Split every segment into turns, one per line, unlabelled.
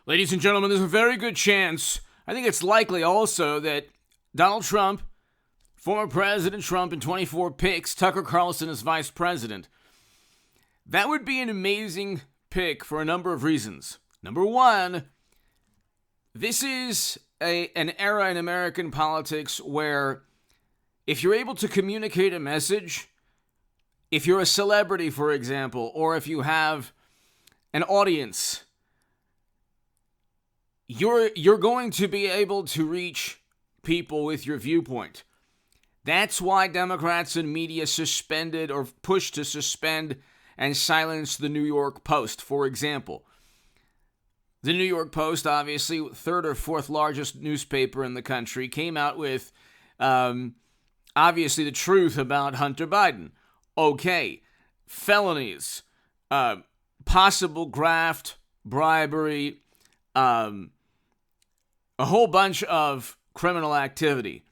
Ladies and gentlemen, there's a very good chance, I think it's likely also, that Donald Trump, former President Trump in 24 picks Tucker Carlson as vice president. That would be an amazing pick for a number of reasons. Number one, this is an era in American politics where if you're able to communicate a message, if you're a celebrity, for example, or if you have an audience, you're going to be able to reach people with your viewpoint. That's why Democrats and media suspended or pushed to suspend and silence the New York Post, for example. The New York Post, obviously, third or fourth largest newspaper in the country, came out with, obviously, the truth about Hunter Biden. Okay, felonies, possible graft, bribery, a whole bunch of criminal activity.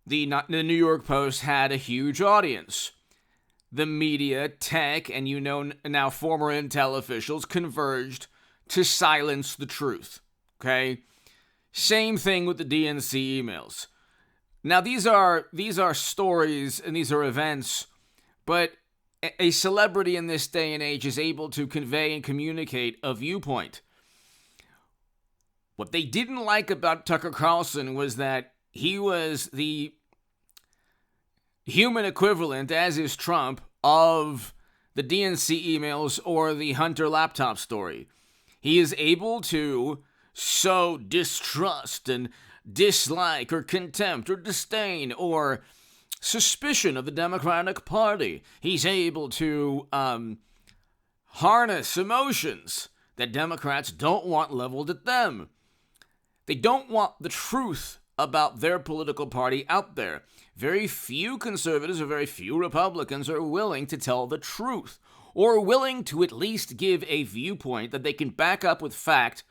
The New York Post had a huge audience. The media, tech, and now former Intel officials converged to silence the truth. Okay? Same thing with the DNC emails. Now these are stories and these are events, but a celebrity in this day and age is able to convey and communicate a viewpoint. What they didn't like about Tucker Carlson was that he was the human equivalent, as is Trump, of the DNC emails or the Hunter laptop story. He is able to sow distrust and dislike or contempt or disdain or suspicion of the Democratic Party. He's able to harness emotions that Democrats don't want leveled at them. They don't want the truth about their political party out there. Very few conservatives or very few Republicans are willing to tell the truth or willing to at least give a viewpoint that they can back up with fact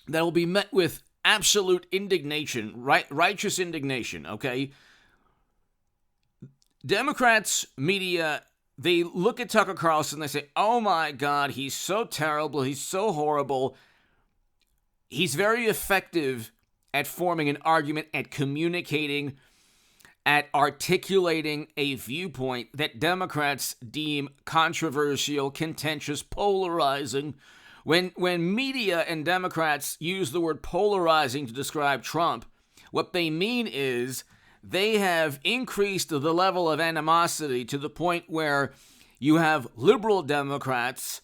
that will be met with absolute indignation, righteous indignation, okay? Democrats, media, they look at Tucker Carlson, they say, oh my God, he's so terrible, he's so horrible. He's very effective at forming an argument, at communicating, at articulating a viewpoint that Democrats deem controversial, contentious, polarizing. When media and Democrats use the word polarizing to describe Trump, what they mean is they have increased the level of animosity to the point where you have liberal Democrats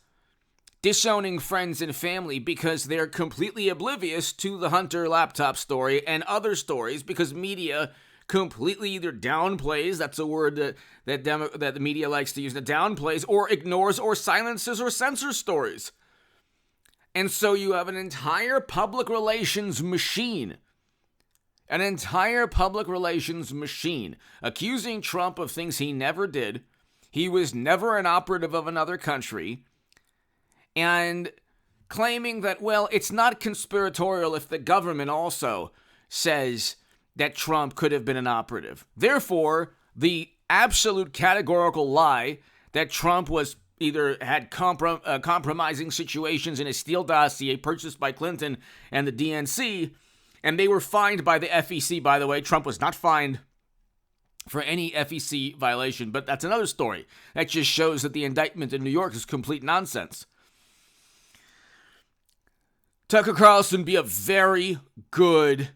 disowning friends and family because they're completely oblivious to the Hunter laptop story and other stories because media completely either downplays, that's a word that the media likes to use, that downplays or ignores or silences or censors stories. And so you have an entire public relations machine accusing Trump of things he never did. He was never an operative of another country. And claiming that, well, it's not conspiratorial if the government also says that Trump could have been an operative. Therefore, the absolute categorical lie that Trump was either had compromising situations in a Steele dossier purchased by Clinton and the DNC, and they were fined by the FEC, by the way. Trump was not fined for any FEC violation, but that's another story. That just shows that the indictment in New York is complete nonsense. Tucker Carlson be a very good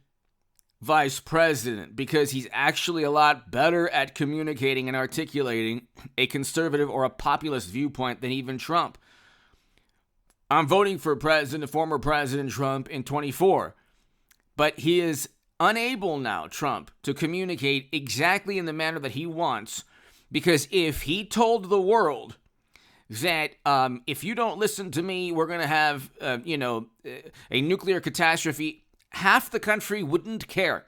vice president because he's actually a lot better at communicating and articulating a conservative or a populist viewpoint than even Trump. I'm voting for former President Trump in 24, but he is unable now, Trump, to communicate exactly in the manner that he wants, because if he told the world that if you don't listen to me, we're going to have, a nuclear catastrophe, half the country wouldn't care.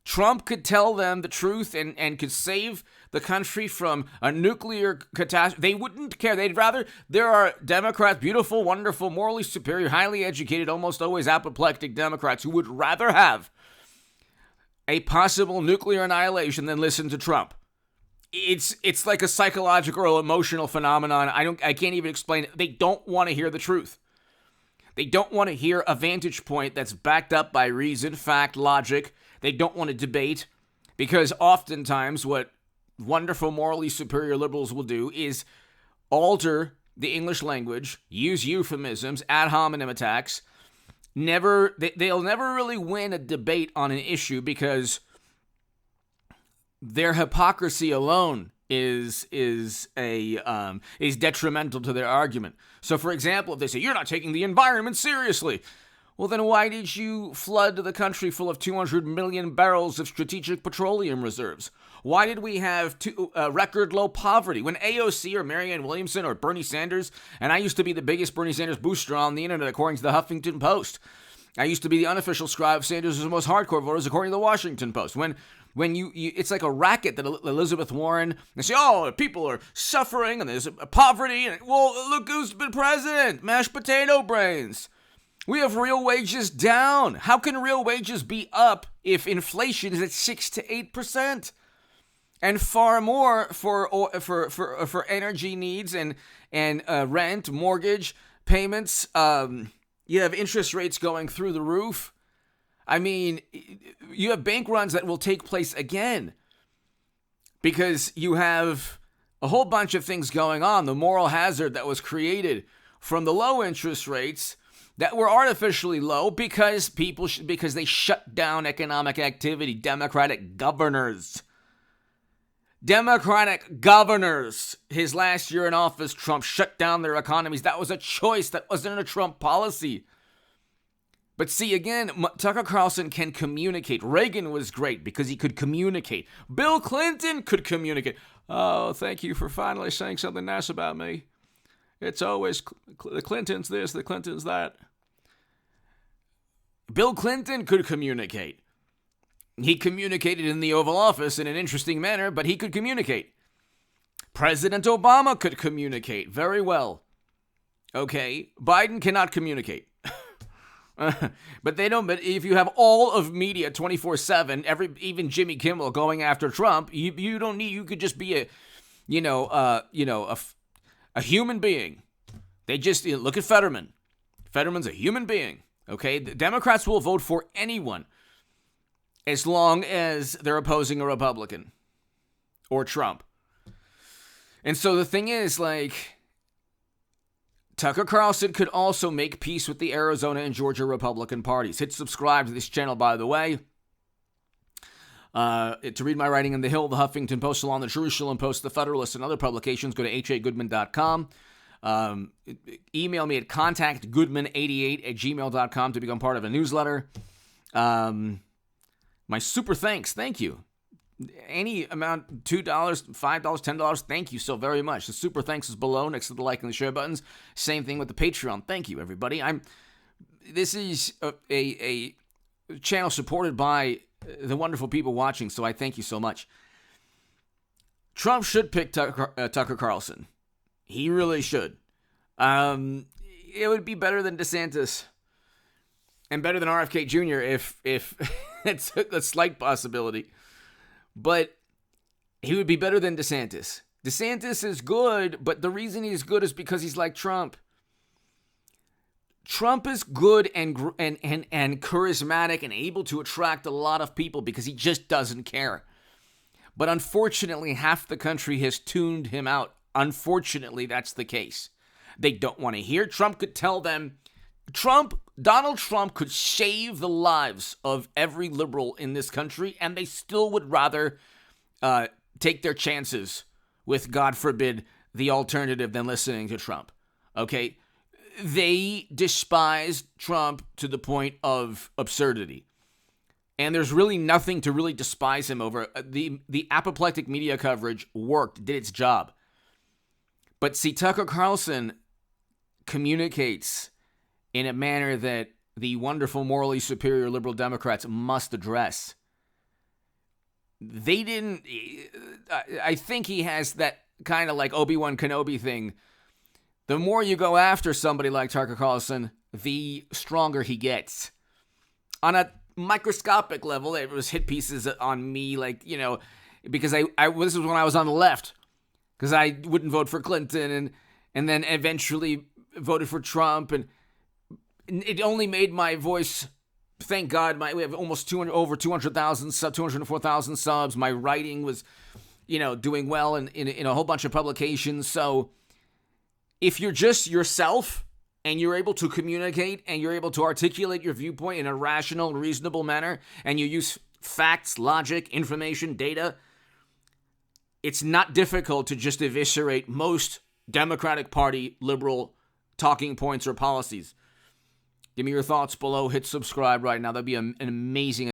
Trump could tell them the truth and could save the country from a nuclear catastrophe. They wouldn't care. They'd rather, there are Democrats, beautiful, wonderful, morally superior, highly educated, almost always apoplectic Democrats who would rather have a possible nuclear annihilation than listen to Trump. It's like a psychological or emotional phenomenon. I can't even explain it. They don't want to hear the truth. They don't want to hear a vantage point that's backed up by reason, fact, logic. They don't want to debate, because oftentimes what wonderful, morally superior liberals will do is alter the English language, use euphemisms, ad hominem attacks. They'll never really win a debate on an issue because their hypocrisy alone is detrimental to their argument. So, for example, if they say, you're not taking the environment seriously, well, then why did you flood the country full of 200 million barrels of strategic petroleum reserves? Why did we have record low poverty? When AOC or Marianne Williamson or Bernie Sanders, and I used to be the biggest Bernie Sanders booster on the internet according to the Huffington Post. I used to be the unofficial scribe of Sanders' most hardcore voters according to the Washington Post. When you it's like a racket that Elizabeth Warren, they say, oh, people are suffering and there's poverty. And, well, look who's been president, mashed potato brains. We have real wages down. How can real wages be up if inflation is at 6 to 8%? And far more for energy needs and rent, mortgage payments. You have interest rates going through the roof. I mean, you have bank runs that will take place again because you have a whole bunch of things going on. The moral hazard that was created from the low interest rates that were artificially low because they shut down economic activity. Democratic governors, his last year in office, Trump shut down their economies. That was a choice. That wasn't a Trump policy. But see, again, Tucker Carlson can communicate. Reagan was great because he could communicate. Bill Clinton could communicate. Oh, thank you for finally saying something nice about me. It's always the Clintons this, the Clintons that. Bill Clinton could communicate. He communicated in the Oval Office in an interesting manner, but he could communicate. President Obama could communicate very well. Okay, Biden cannot communicate. But if you have all of media 24/7, even Jimmy Kimmel going after Trump, you could just be a human being. They just look at Fetterman. Fetterman's a human being. Okay, the Democrats will vote for anyone as long as they're opposing a Republican or Trump. And so the thing is, Tucker Carlson could also make peace with the Arizona and Georgia Republican parties. Hit subscribe to this channel, by the way. To read my writing in The Hill, The Huffington Post, along the Jerusalem Post, The Federalist, and other publications, go to hagoodman.com. Email me at contactgoodman88@gmail.com to become part of a newsletter. My super thanks. Thank you. Any amount, $2, $5, $10, thank you so very much. The super thanks is below next to the like and the share buttons. Same thing with the Patreon. Thank you, everybody. This is a channel supported by the wonderful people watching, so I thank you so much. Trump should pick Tucker Carlson. He really should. It would be better than DeSantis and better than RFK Jr. if it's a slight possibility. But he would be better than DeSantis. DeSantis is good, but the reason he's good is because he's like Trump. Trump is good and charismatic and able to attract a lot of people because he just doesn't care. But unfortunately, half the country has tuned him out. Unfortunately, that's the case. They don't want to hear. Trump could tell them. Donald Trump could save the lives of every liberal in this country, and they still would rather take their chances with, God forbid, the alternative than listening to Trump. Okay? They despise Trump to the point of absurdity. And there's really nothing to really despise him over. The apoplectic media coverage worked, did its job. But see, Tucker Carlson communicates in a manner that the wonderful, morally superior liberal Democrats must address. I think he has that kind of like Obi-Wan Kenobi thing. The more you go after somebody like Tucker Carlson, the stronger he gets. On a microscopic level, it was hit pieces on me, because this was when I was on the left, because I wouldn't vote for Clinton and then eventually voted for Trump, and It only made my voice, thank God, we have almost over 200,000 204,000 subs. My writing was, doing well in a whole bunch of publications. So if you're just yourself and you're able to communicate and you're able to articulate your viewpoint in a rational, reasonable manner, and you use facts, logic, information, data, it's not difficult to just eviscerate most Democratic Party liberal talking points or policies. Give me your thoughts below. Hit subscribe right now. That'd be an amazing